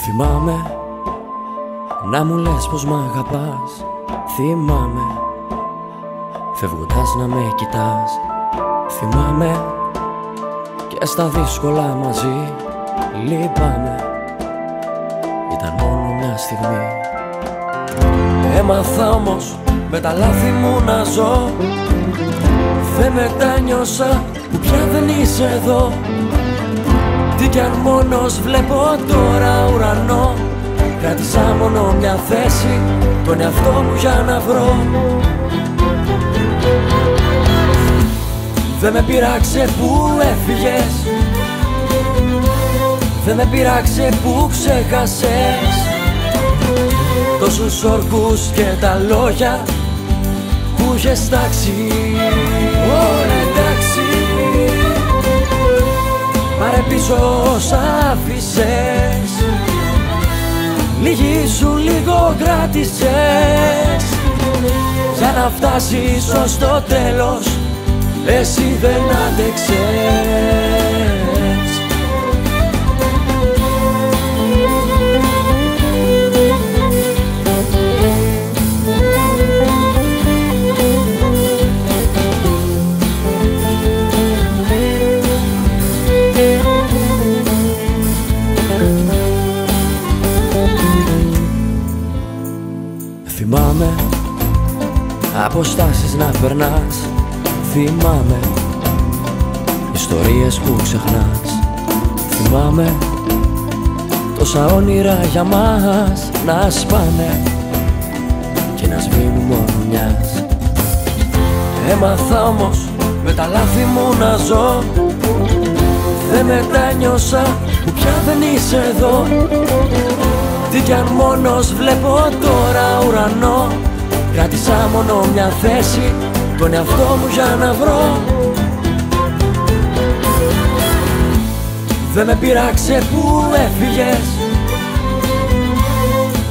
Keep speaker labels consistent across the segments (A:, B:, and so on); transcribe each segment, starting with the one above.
A: Θυμάμαι να μου λες πως μ' αγαπάς. Θυμάμαι φεύγοντας να με κοιτάς. Θυμάμαι και στα δύσκολα μαζί. Λυπάμαι, ήταν μόνο μια στιγμή. Έμαθα όμως με τα λάθη μου να ζω. Δεν μετάνιωσα που πια δεν είσαι εδώ. Τι κι αν μόνος βλέπω τώρα ουρανό. Κράτησα μόνο μια θέση, τον εαυτό μου για να βρω. Δεν με πειράξε που έφυγες. Δεν με πειράξε που ξέχασες τόσους όρκους και τα λόγια που είχες τάξει. Όλα εντάξει, πάρε πίσω όσα άφησες. Λίγη σου λίγο κράτησες για να φτάσεις ως το τέλος. Εσύ δεν άντεξες. Θυμάμαι αποστάσεις να περνάς. Θυμάμαι ιστορίες που ξεχνάς. Θυμάμαι τόσα όνειρα για μας να σπάνε και να σβήνουν μόνο μιας. Έμαθα όμως με τα λάθη μου να ζω. Δεν μετάνιωσα που πια δεν είσαι εδώ. Τι κι αν μόνος βλέπω τώρα ουρανό. Κράτησα μόνο μια θέση, τον εαυτό μου για να βρω. Δεν με πειράξε που έφυγες.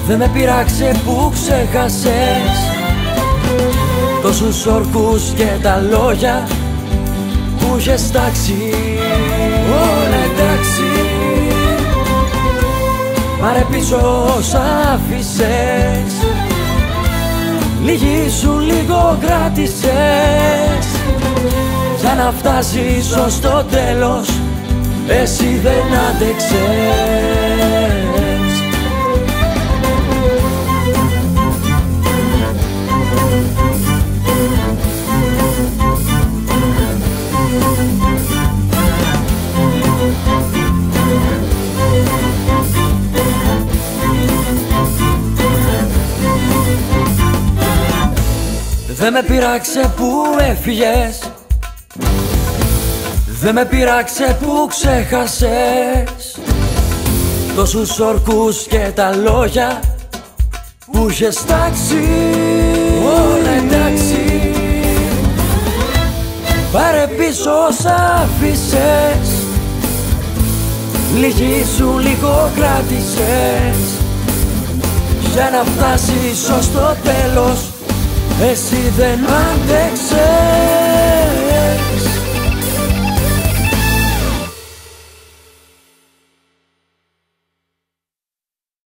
A: Δεν με πειράξε που ξέχασες τόσους όρκους και τα λόγια που είχες τάξει. Όλα εντάξει, πάρε πίσω όσα άφησες. Λίγη σου λίγο κράτησες για να φτάσεις ως το τέλος. Εσύ δεν άντεξες. Δεν με πειράξε που έφυγες. Δεν με πειράξε που ξέχασες τόσους όρκους και τα λόγια που είχες τάξει. Όλα εντάξει, πάρε πίσω όσα άφησες. Λίγη σου λίγο κράτησες για να φτάσεις ως το τέλος. Εσύ δεν άντεξες.